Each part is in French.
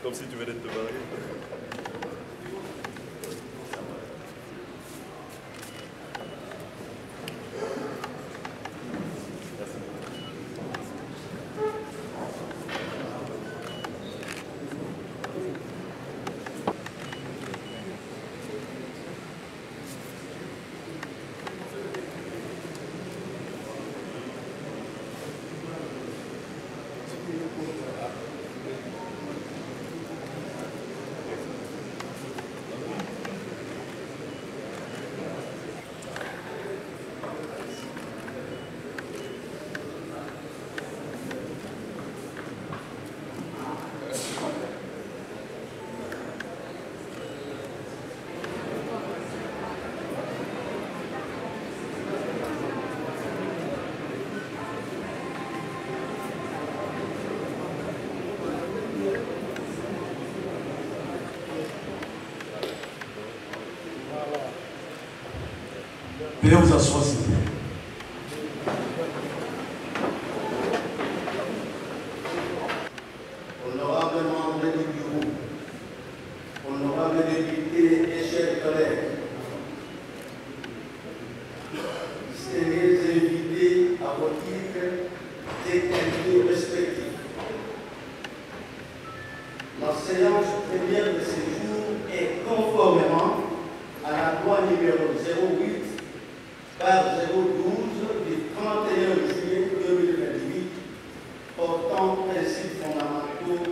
Comme si tu venais de te marier. Veuillez vous asseoir, s'il vous plaît. Honorable membre du bureau, honorable député et chers collègues, distingués invités à vos titres et qualités respectifs. La séance première de ce jour est conformément à la loi numéro 08 par 012 du 31 juillet 2028 portant principes fondamentaux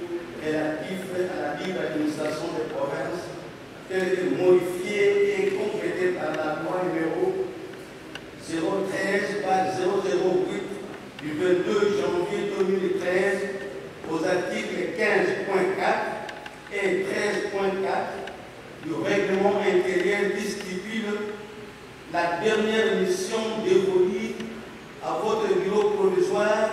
relatifs à la libre administration des provinces, telle que modifiée et complétée par la loi numéro 013 par 008 du 22 janvier 2013 aux articles 15.4 et 13.4 du règlement intérieur qui stipule la dernière mission dévolue à votre bureau provisoire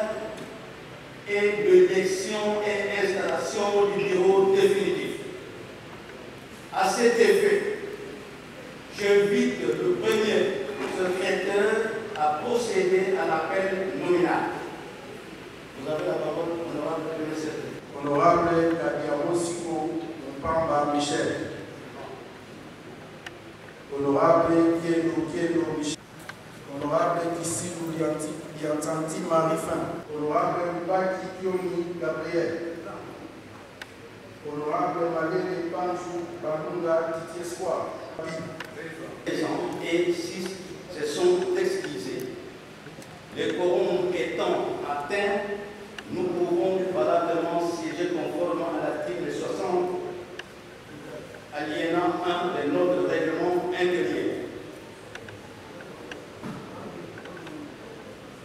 et de l'élection et installation du bureau définitif. À cet effet, j'invite le premier secrétaire à procéder à l'appel nominal. Vous avez la parole, honorable premier secrétaire. Honorable Kadiamo Siko Mpamba Michel. Honorable Kieno Michel. Honorable Kissilou Liantanti Marifin. Honorable Mbaki Kiomi Gabriel. Honorable Malene Panjou Banunga Titi Espoir. Et 6 se sont excusés. Les quorums étant atteints, nous pouvons valablement siéger conformément à l'article 60, alinéa 1 de notre règlement intérieur.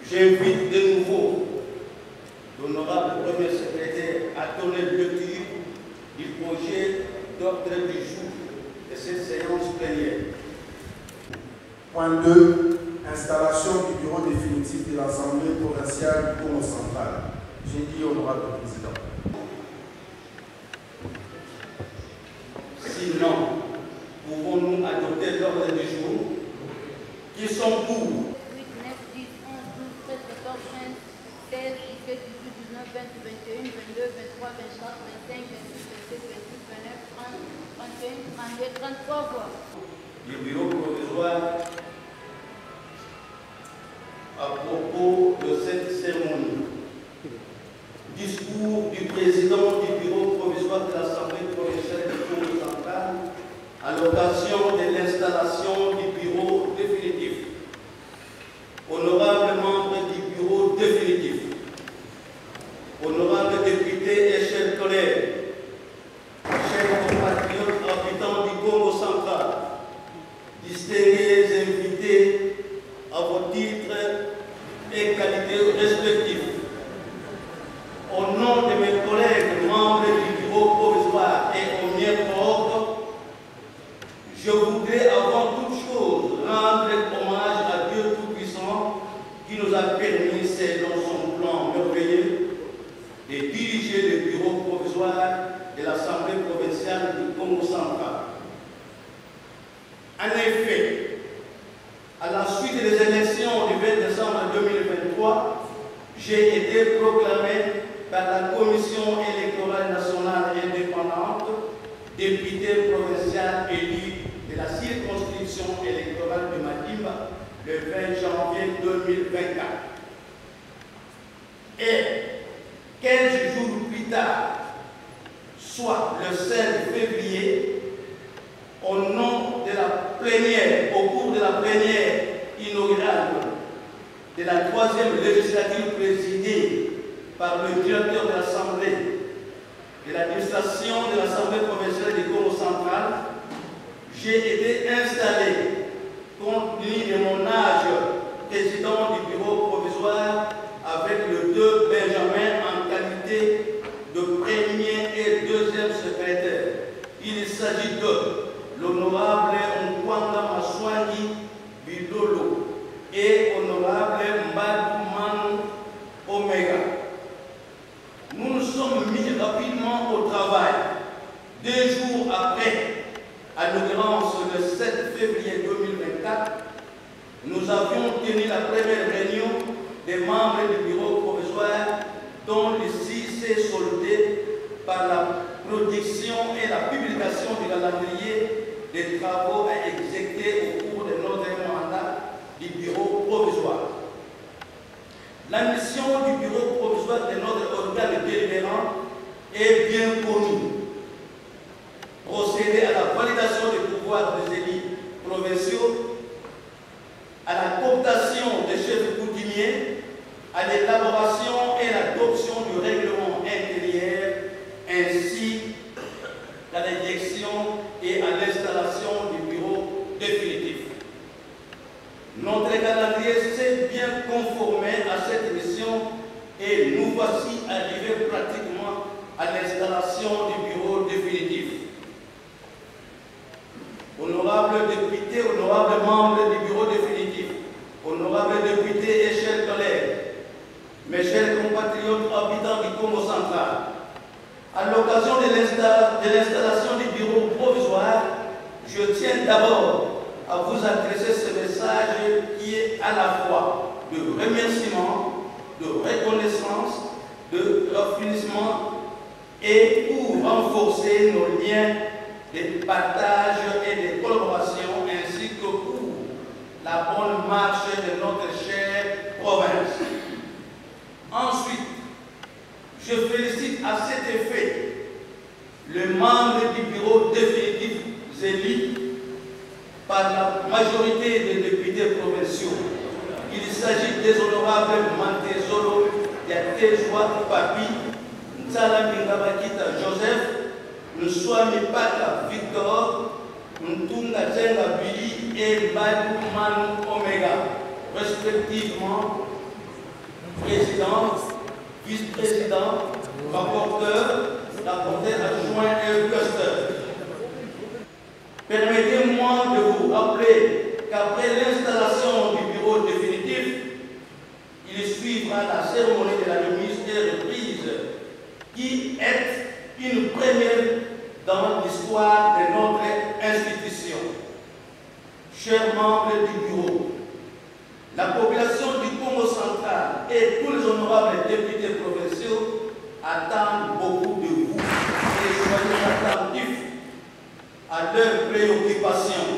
J'invite de nouveau l'honorable premier secrétaire à donner lecture du projet d'ordre du jour de cette séance plénière. Point 2. Installation du bureau définitif de l'Assemblée provinciale du Congo central. J'ai dit honorable président. Sinon, pouvons-nous adopter l'ordre du jour? Qui sont pour? 8, 9, 10, 11, 12, 13, 14, 15, 16, 17, 18, 19, 20, 21, 22, 23, 24, 25, 26, 27, 28, 29, 30, 31, 32, 33 voix. Le bureau provisoire à propos de cette cérémonie. Discours du président du bureau provisoire de l'Assemblée provinciale du Congo central à l'occasion de l'installation du bureau définitif. Honorables membres du bureau définitif, honorables députés et chers collègues, chers compatriotes habitants du Congo central, distingués invités à vos titres et qualités respectives. Au nom de mes collègues membres du bureau provisoire et au mien propre, je voudrais avant toute chose rendre hommage à Dieu Tout-Puissant qui nous a permis, selon son plan merveilleux, de diriger le bureau provisoire de l'Assemblée provinciale du Congo central. En effet, à la suite des élections du 20 décembre 2023, j'ai été proclamé par la Commission électorale nationale indépendante, député provincial élu de la circonscription électorale de Madimba le 20 janvier 2024. Et 15 jours plus tard, soit le 16 février, au nom de la plénière, au cours de la plénière inaugurale de la 3e législature présidée par le directeur de l'Assemblée de l'administration de l'Assemblée provinciale du Congo central, j'ai été installé, compte tenu de mon âge, président du bureau provisoire avec le 2 Benjamin en qualité de premier et deuxième secrétaire. Il s'agit de l'honorable Nkwanga Maswangi Bidolo et honorable Mbadouman Omega. Nous nous sommes mis rapidement au travail. 2 jours après, à l'occurrence le 7 février 2024, nous avions tenu la première réunion des membres du bureau provisoire dont l'issue s'est soldée par la production et la publication du calendrier des travaux à exécuter au cours de notre mandat du bureau provisoire. La mission du bureau provisoire de notre organe délibérant est bien connue. Procéder à la validation des pouvoirs des élus provinciaux, à la cooptation des chefs coutumiers, à l'élaboration et l'adoption du règlement intérieur, ainsi qu'à l'élection et à l'installation du bureau définitif. Notre calendrier s'est bien conformé à cette mission et nous voici arrivés pratiquement à l'installation du bureau définitif. Honorables députés, honorables membres du bureau définitif, honorables députés et chers collègues, mes chers compatriotes habitants du Congo central, à l'occasion de l'installation du bureau provisoire, je tiens d'abord à vous adresser ce message qui est à la fois de remerciement, de reconnaissance, de raffinissement et pour renforcer nos liens de partage et de collaboration ainsi que pour la bonne marche de notre chère province. Ensuite, je félicite à cet effet les membres du bureau définitif élus par la majorité des députés provinciaux. Il s'agit des honorables Mantezolo, Yatejwa Papi, Nsalambingabakita Joseph, Nswami Paka Victor, Ntunga Zenga Billy et Badou Manu Omega, respectivement président, vice-président, rapporteur adjoint et questeur. Permettez-moi de vous rappeler qu'après l'installation du bureau définitif, il suivra la cérémonie de la remise et reprise qui est une première dans l'histoire de notre institution. Chers membres du bureau, la population du Congo central et tous les honorables députés provinciaux attendent beaucoup de vous et soyez attentifs à leurs préoccupations.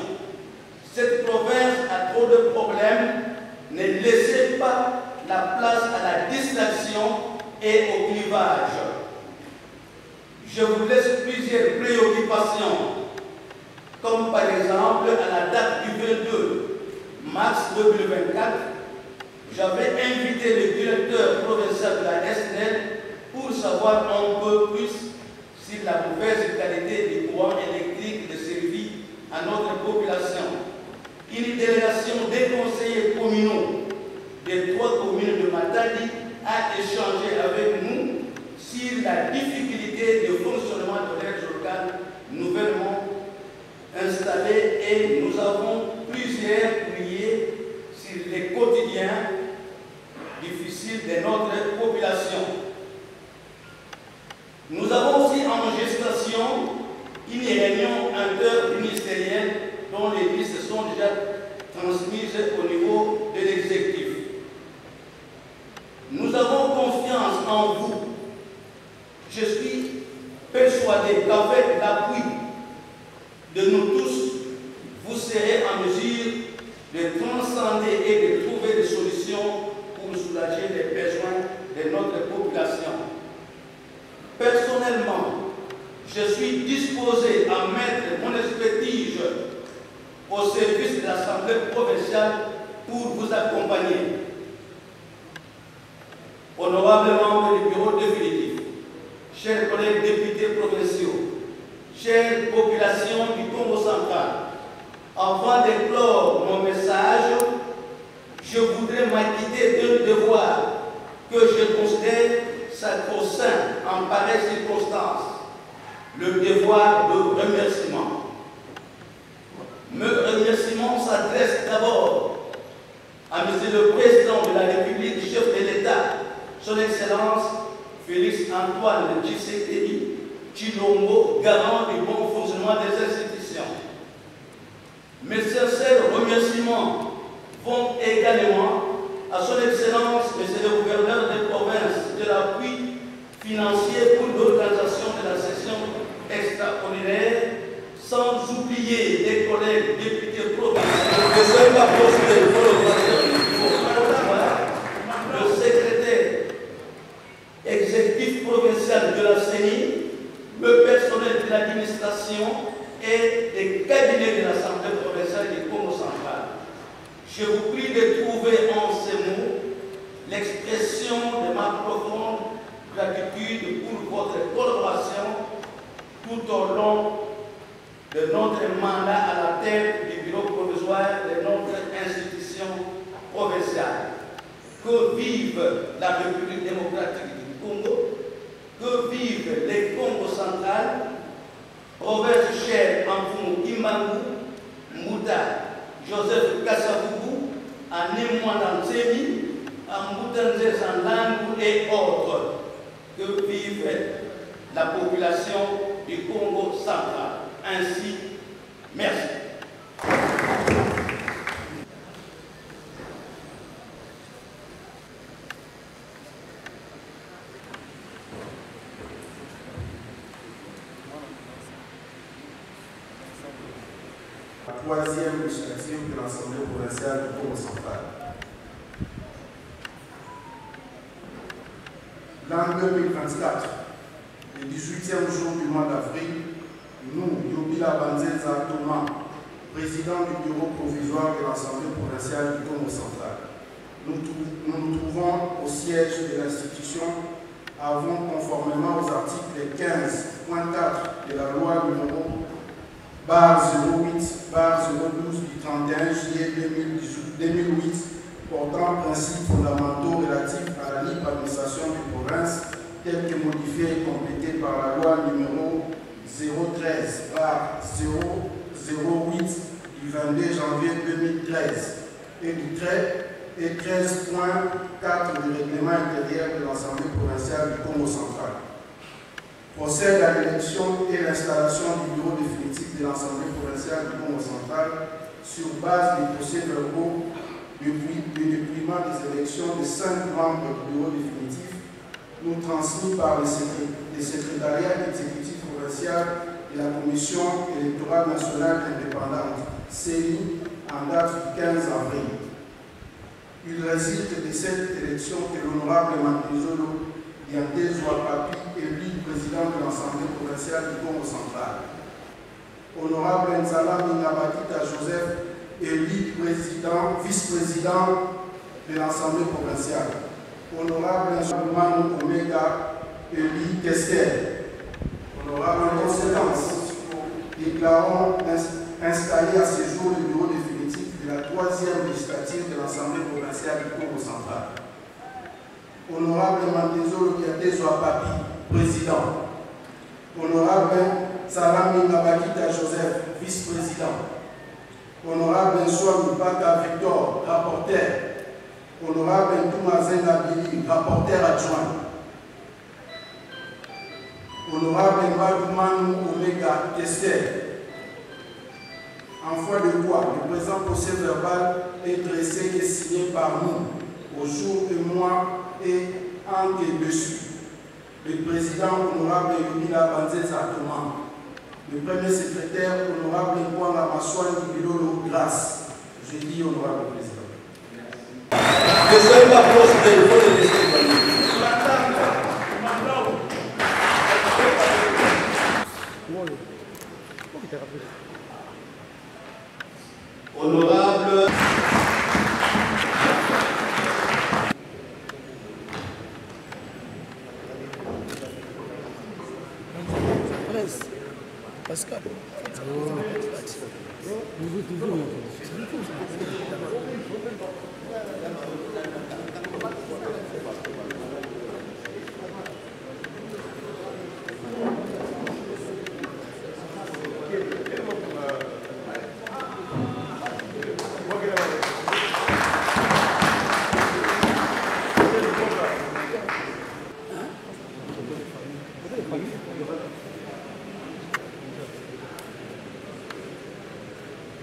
Cette province a trop de problèmes, ne laissez pas la place à la distraction et au clivage. Je vous laisse plusieurs préoccupations, comme par exemple à la date du 22 mars 2024, j'avais invité le directeur provincial de la SNEL pour savoir un peu plus sur la mauvaise qualité du courant électrique desservi à notre population. Une délégation des conseillers communaux des 3 communes de Matadi a échangé avec nous sur la difficulté de fonctionnement de leurs organes nouvellement installés et nous avons plusieurs courriers sur les quotidiens difficiles de notre population. Nous avons aussi en gestation une réunion interministérielle dont les listes sont déjà transmises au niveau de l'exécutif. Nous avons confiance en vous. Je suis persuadé qu'avec l'appui de nous tous, vous serez en mesure de transcender et de trouver des solutions pour soulager les besoins de notre population. Personnellement, je suis disposé à mettre mon expertise au service de l'Assemblée provinciale pour vous accompagner. Honorables membres du bureau définitif, chers collègues députés provinciaux, chère population du Congo central, avant de clore mon message, je voudrais m'acquitter d'un devoir que je considère sacro-saint en pareille circonstance, le devoir de remerciement. Mes remerciements s'adressent d'abord à M. le Président de la République, chef de l'État, Son Excellence Félix-Antoine Tshisekedi Tshilombo, garant du bon fonctionnement des institutions. Mes sincères remerciements vont également à son Excellence, Monsieur le Gouverneur de province, de l'appui financier pour l'organisation de la session extraordinaire, sans oublier les collègues députés provinciaux, le secrétaire exécutif provincial de la CENI, le personnel de l'administration et des cabinets de l'Assemblée provinciale du Congo central. Je vous prie de trouver en ces mots l'expression de ma profonde gratitude pour votre collaboration tout au long de notre mandat à la tête du bureau provisoire de notre institution provinciale. Que vive la République démocratique du Congo, que vive les Congo central, province chère en Kimbangu, Mouta, Joseph Kassavubu, à Némois-Dansemi, à Moutanzé-Zandangu et autres. Que vive la population du Congo central. Ainsi, merci. La troisième législature de l'Assemblée provinciale du Congo central. L'an 2024, le 18e jour du mois d'avril, nous, Yobila Banzenza Thomas, président du bureau provisoire de l'Assemblée provinciale du Congo central, nous nous trouvons au siège de l'institution, avons conformément aux articles 15.4 de la loi numéro /08/012 du 31 juillet 2008 portant principes fondamentaux relatifs à la libre administration des provinces, tel que modifié et complété par la loi numéro 013/008 du 22 janvier 2013 et du 13.4 du règlement intérieur de l'Assemblée provinciale du Congo central. Procède à l'élection et l'installation du bureau définitif de l'Assemblée provinciale du Congo central sur base des procès-verbaux du dépouillement des élections de 5 membres du bureau définitif, nous transmis par le secrétariat exécutif provincial de la Commission électorale nationale indépendante, CENI, en date du 15 avril. Il résulte de cette élection que l'honorable Mandizolo Diandé Zouapapi, élu président de l'Assemblée provinciale du Congo central. Honorable Nzala Mingabakita Joseph, élu vice-président de l'Assemblée provinciale. Honorable Manu Omega, élu Kester. Honorable en conséquence, déclarons installé à ce jour le bureau définitif de la 3e législature de l'Assemblée provinciale du Congo central. Honorable Mandezolo Diandé Zouapapi, président. Honorable Salami Ngabakita Joseph, vice-président. Honorable Nsouam Mpaka Victor, rapporteur. Honorable Ntumazenga Bili, rapporteur adjoint. Honorable Mbadoumanou Omega Kester. En foi de quoi, le présent procès verbal est dressé et signé par nous, au jour et mois et en dessus. Le président honorable Yobila Banzenza Thomas. Le premier secrétaire honorable Kwanga Maswan Bilolo Grâce. Je dis honorable président. Je salue la force de l'État. Honorable Pascal.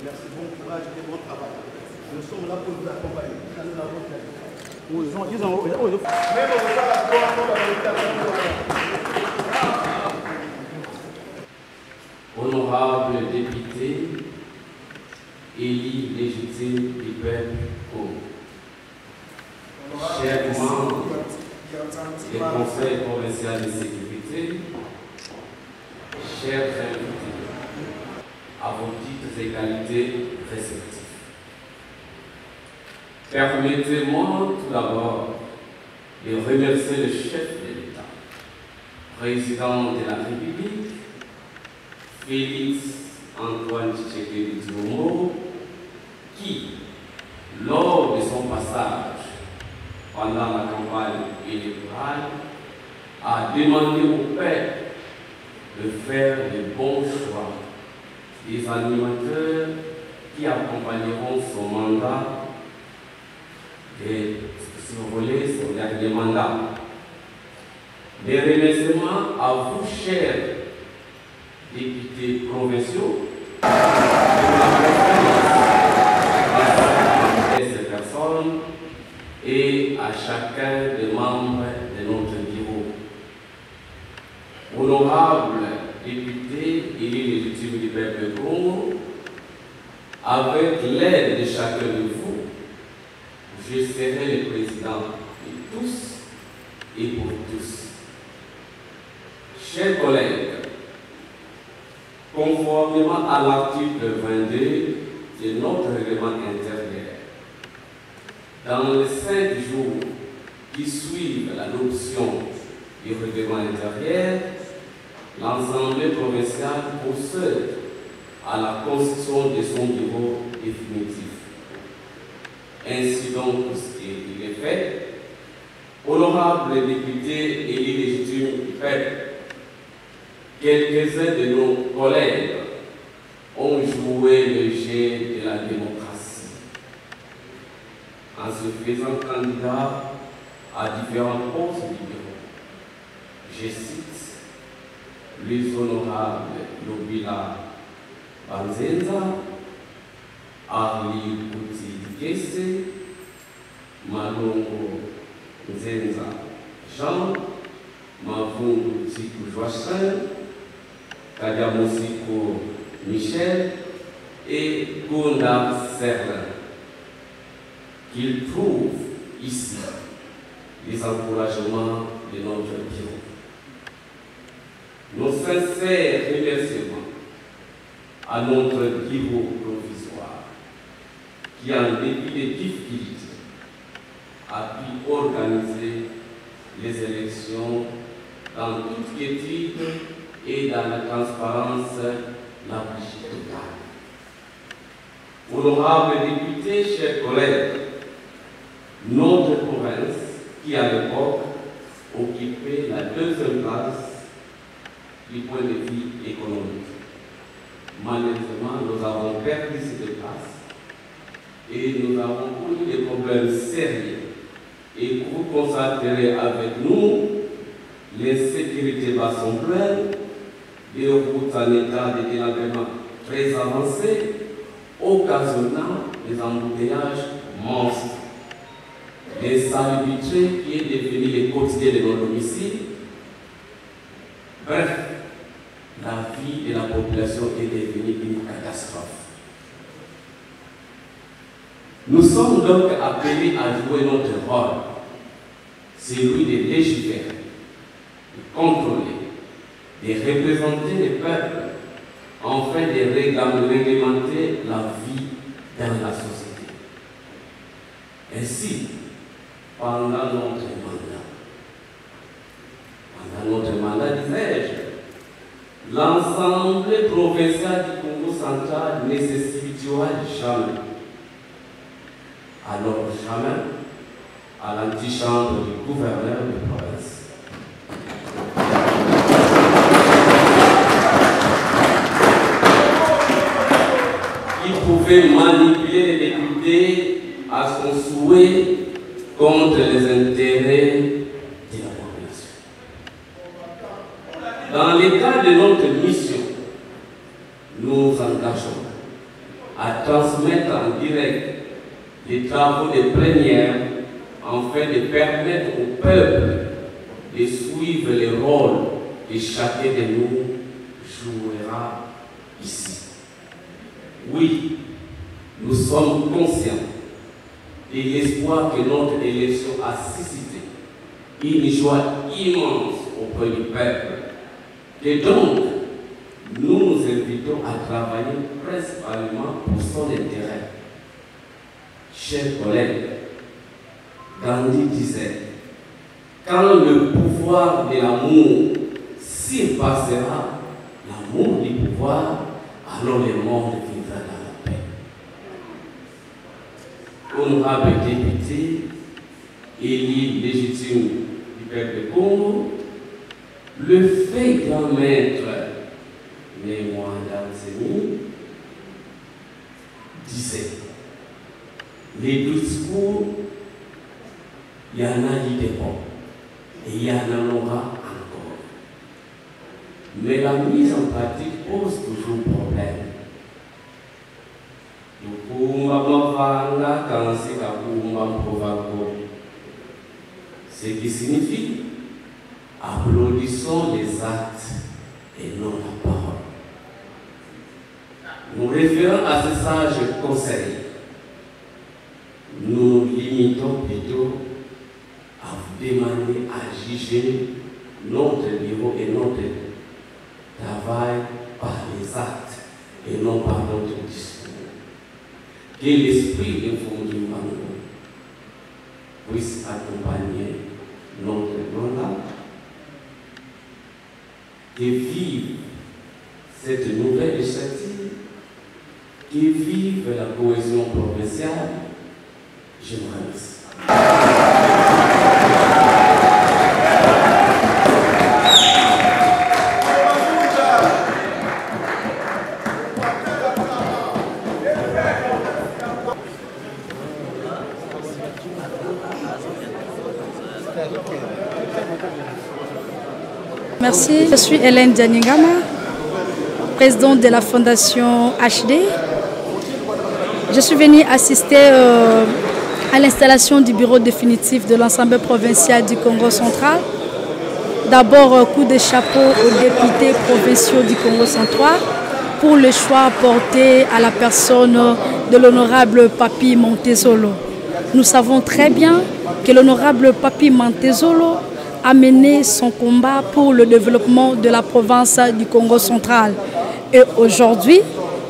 merci, bon courage et bon travail. Nous sommes là pour vous accompagner. Nous l'avons fait. Honorable député, élu légitime du peuple Congo, chers membres du Conseil provincial de sécurité, chers invités, à vos titres et qualités respectifs. Permettez-moi tout d'abord de remercier le chef de l'État, président de la République, Félix Antoine Tshisekedi Tshilombo, qui, lors de son passage pendant la campagne électorale, a demandé au peuple de faire de bons choix, des animateurs qui accompagneront son mandat et survoler son dernier mandat. Des remerciements à vous, chers députés provinciaux, pour la confiance de ces personnes et à chacun des membres de notre bureau. Honorables députés élus légitimes du peuple Congo, avec l'aide de chacun de vous, je serai le président de tous et pour tous. Chers collègues, conformément à l'article 22 de notre règlement intérieur, dans les 5 jours qui suivent l'adoption du règlement intérieur, l'Assemblée provinciale procède à la constitution de son bureau définitif. Ainsi donc, il est fait. Honorables députés élus légitimes du peuple, quelques-uns de nos collègues ont joué le jeu de la démocratie en se faisant candidat à différents postes du bureau. Je cite les honorables Lobila Banzenza, Arli Kouti Kesse, Malongo Nzenza Jean, Mavungu Tiku Joachim, Kadiamosiko Michel et Gondar Serlin, qu'ils trouvent ici les encouragements de notre bureau. Nos sincères remerciements à notre bureau provisoire qui, en dépit des difficultés, a pu organiser les élections dans toute quiétude et dans la transparence la plus totale. Honorables députés, chers collègues, notre province, qui à l'époque occupait la 2e place du point de vue économique. Malheureusement, nous avons perdu cette place et nous avons connu des problèmes sérieux. Et vous constaterez avec nous, l'insécurité va son plein, des routes en état de délabrement très avancé, occasionnant des embouteillages monstres. L'insalubrité qui est devenue le quotidien de nos domiciles. Bref, la vie de la population est devenue une catastrophe. Nous sommes donc appelés à jouer notre rôle, celui de légiférer, de contrôler, de représenter le peuple, afin de réglementer la vie dans la société. Ainsi, pendant notre mandat, disais-je, l'Assemblée provinciale du Congo central ne se situera jamais. Alors jamais à l'antichambre du gouverneur de province. Il pouvait manipuler les députés à son souhait contre les intérêts de la population. Dans le cadre de notre mission, nous nous engageons à transmettre en direct des travaux de plénière afin de permettre au peuple de suivre le rôle que chacun de nous jouera ici. Oui, nous sommes conscients de l'espoir que notre élection a suscité, une joie immense auprès du peuple, et donc nous nous invitons à travailler principalement pour son intérêt. Chers collègues, Gandhi disait, quand le pouvoir de l'amour surpassera l'amour du pouvoir, alors le monde vivra dans la paix. Honorable député, élu légitime du peuple de Congo, le fait grand maître Némoine d'Anzeni disait, les discours, il y en a eu des bons et il y en aura encore. Mais la mise en pratique pose toujours problème. Ce qui signifie applaudissons les actes et non la parole. Nous référons à ce sage conseil. Nous limitons plutôt à vous demander à juger notre niveau et notre travail par les actes et non par notre discours. Que l'esprit de fondement puisse accompagner notre mandat. Que vive cette nouvelle initiative, que vive la cohésion provinciale. Je vous remercie. Merci, je suis Hélène Dianingama, présidente de la Fondation HD. Je suis venue assister à l'installation du bureau définitif de l'Assemblée provinciale du Congo central. D'abord, coup de chapeau aux députés provinciaux du Congo central pour le choix porté à la personne de l'honorable Papi Montezolo. Nous savons très bien que l'honorable Papi Montezolo a mené son combat pour le développement de la province du Congo central. Et aujourd'hui,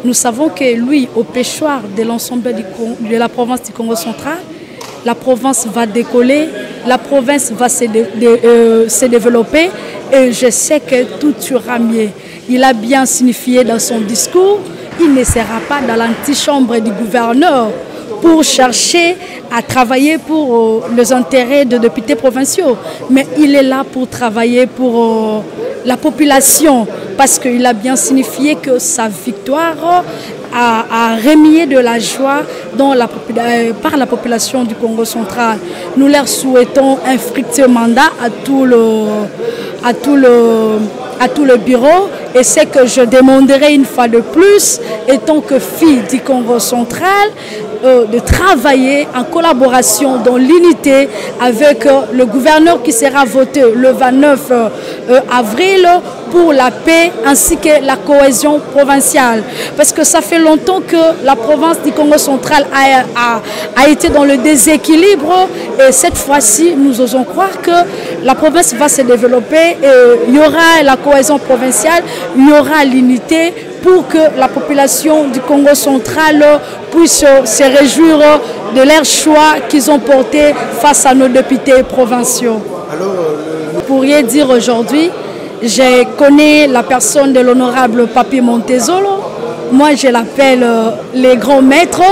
nous savons que lui, au péchoir de l'ensemble de la province du Congo central, la province va décoller, la province va se développer et je sais que tout ira mieux. Il a bien signifié dans son discours, il ne sera pas dans l'antichambre du gouverneur pour chercher à travailler pour les intérêts des députés provinciaux. Mais il est là pour travailler pour la population parce qu'il a bien signifié que sa victoire a remis de la joie par la population du Congo central. Nous leur souhaitons un fructueux mandat à tout le bureau et c'est que je demanderai une fois de plus, étant que fille du Congo central, de travailler en collaboration dans l'unité avec le gouverneur qui sera voté le 29 avril pour la paix ainsi que la cohésion provinciale. Parce que ça fait longtemps que la province du Congo central a été dans le déséquilibre et cette fois-ci, nous osons croire que la province va se développer et il y aura la cohésion provinciale, il y aura l'unité pour que la population du Congo central puisse se réjouir de leur choix qu'ils ont porté face à nos députés provinciaux. Alors, vous pourriez dire aujourd'hui, je connais la personne de l'honorable Papi Montezolo, moi je l'appelle les grands maîtres,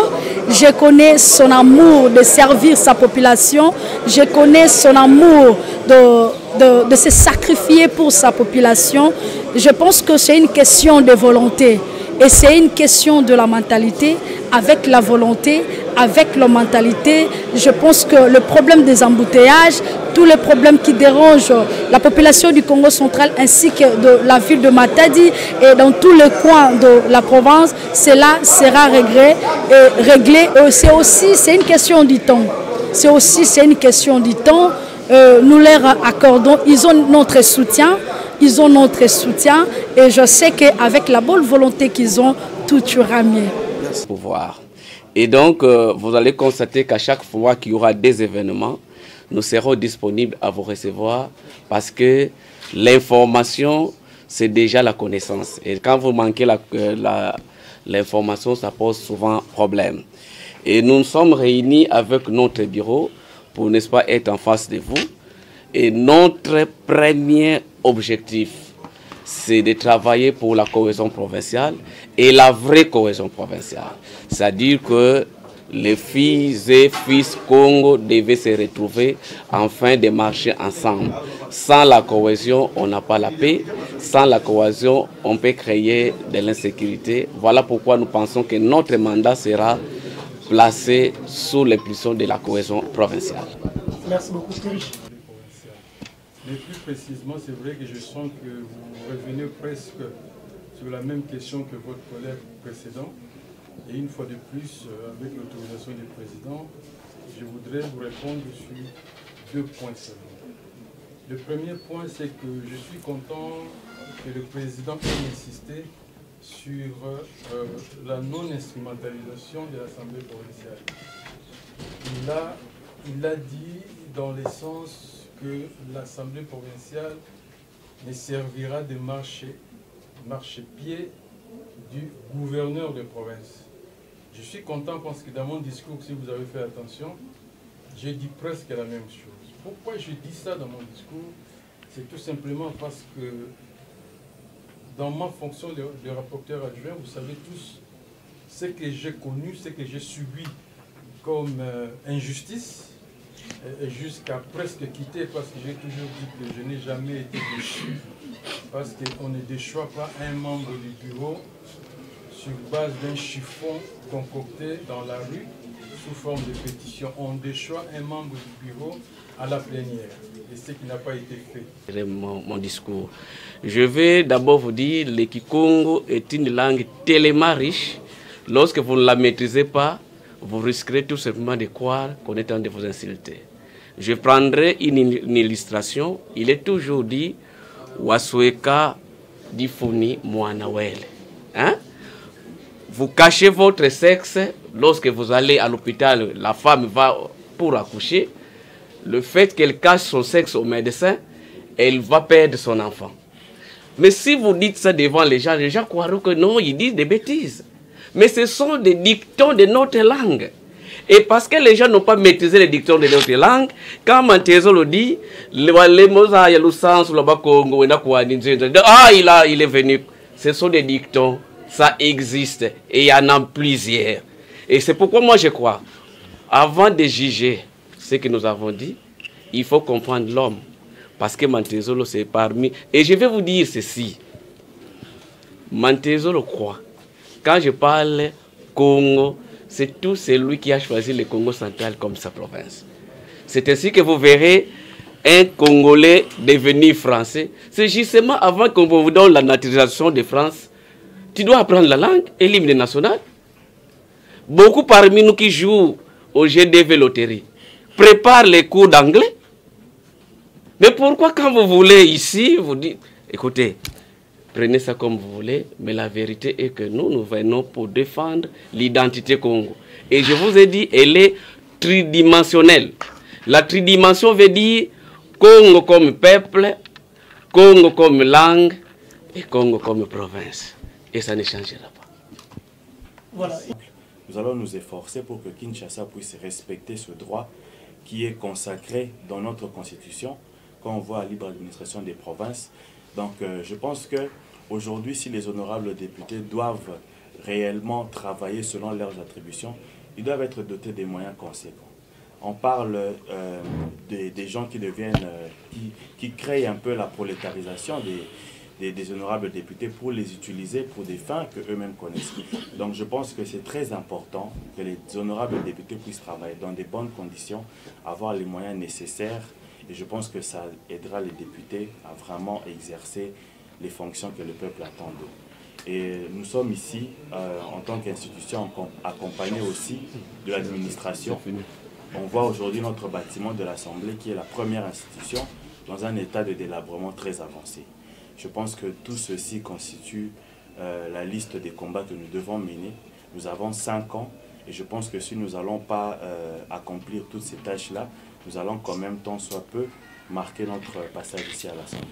je connais son amour de servir sa population, je connais son amour de se sacrifier pour sa population. Je pense que c'est une question de volonté. Et c'est une question de la mentalité, avec la volonté, avec la mentalité. Je pense que le problème des embouteillages, tous les problèmes qui dérangent la population du Congo central ainsi que de la ville de Matadi et dans tous les coins de la province, cela sera réglé. C'est une question du temps. C'est une question du temps. Nous leur accordons, ils ont notre soutien. Ils ont notre soutien et je sais qu'avec la bonne volonté qu'ils ont, tout ira mieux. Pouvoir. Et donc, vous allez constater qu'à chaque fois qu'il y aura des événements, nous serons disponibles à vous recevoir parce que l'information, c'est déjà la connaissance. Et quand vous manquez l'information, ça pose souvent problème. Et nous nous sommes réunis avec notre bureau pour, n'est-ce pas, être en face de vous. Et notre premier objectif, c'est de travailler pour la cohésion provinciale et la vraie cohésion provinciale. C'est-à-dire que les filles et fils Congo devaient se retrouver afin de marcher ensemble. Sans la cohésion, on n'a pas la paix. Sans la cohésion, on peut créer de l'insécurité. Voilà pourquoi nous pensons que notre mandat sera placé sous l'impulsion de la cohésion provinciale. Merci beaucoup, Thierry. Mais plus précisément, c'est vrai que je sens que vous revenez presque sur la même question que votre collègue précédent. Et une fois de plus, avec l'autorisation du président, je voudrais vous répondre sur 2 points seulement. Le premier point, c'est que je suis content que le président ait insisté sur la non-instrumentalisation de l'Assemblée provinciale. Il a dit dans le sens que l'Assemblée provinciale ne servira de marchepied du gouverneur de province. Je suis content parce que dans mon discours, si vous avez fait attention, j'ai dit presque la même chose. Pourquoi je dis ça dans mon discours? C'est tout simplement parce que dans ma fonction de rapporteur adjoint, vous savez tous ce que j'ai connu, ce que j'ai subi comme injustice, et jusqu'à presque quitter, parce que j'ai toujours dit que je n'ai jamais été déchu, parce qu'on ne déchoit pas un membre du bureau sur base d'un chiffon concocté dans la rue sous forme de pétition. On déchoit un membre du bureau à la plénière, et ce qui n'a pas été fait. Mon discours. Je vais d'abord vous dire que le Kikongo est une langue tellement riche. Lorsque vous ne la maîtrisez pas, vous risquerez tout simplement de croire qu'on est en train de vous insulter. Je prendrai une illustration. Il est toujours dit Wasueka difuni mwanawele. Hein? Vous cachez votre sexe lorsque vous allez à l'hôpital, la femme va pour accoucher. Le fait qu'elle cache son sexe au médecin, elle va perdre son enfant. Mais si vous dites ça devant les gens croiront que non, ils disent des bêtises. Mais ce sont des dictons de notre langue. Et parce que les gens n'ont pas maîtrisé les dictons de notre langue, quand Mantezo le dit, il est venu. Ce sont des dictons, ça existe. Et il y en a plusieurs. Et c'est pourquoi moi je crois, avant de juger ce que nous avons dit, il faut comprendre l'homme. Parce que Mantezo c'est parmi... Et je vais vous dire ceci. Mantezo croit. Quand je parle Congo, c'est tout celui qui a choisi le Congo central comme sa province. C'est ainsi que vous verrez un Congolais devenir français. C'est justement avant qu'on vous donne la naturalisation de France. Tu dois apprendre la langue et l'hymne national. Beaucoup parmi nous qui jouent au GDV loterie préparent les cours d'anglais. Mais pourquoi quand vous voulez ici, vous dites, écoutez, prenez ça comme vous voulez, mais la vérité est que nous venons pour défendre l'identité Congo. Et je vous ai dit, elle est tridimensionnelle. La tridimension veut dire Congo comme peuple, Congo comme langue et Congo comme province. Et ça ne changera pas. Voilà. Nous allons nous efforcer pour que Kinshasa puisse respecter ce droit qui est consacré dans notre constitution quand on voit la libre administration des provinces. Donc je pense que aujourd'hui, si les honorables députés doivent réellement travailler selon leurs attributions, ils doivent être dotés des moyens conséquents. On parle des gens qui deviennent, qui créent un peu la prolétarisation des honorables députés pour les utiliser pour des fins qu'eux-mêmes connaissent. Donc je pense que c'est très important que les honorables députés puissent travailler dans des bonnes conditions, avoir les moyens nécessaires, et je pense que ça aidera les députés à vraiment exercer les fonctions que le peuple attend d'eux. Et nous sommes ici, en tant qu'institution, accompagnés aussi de l'administration. On voit aujourd'hui notre bâtiment de l'Assemblée, qui est la première institution, dans un état de délabrement très avancé. Je pense que tout ceci constitue la liste des combats que nous devons mener. Nous avons 5 ans, et je pense que si nous n'allons pas accomplir toutes ces tâches-là, nous allons quand même, tant soit peu, marquer notre passage ici à l'Assemblée.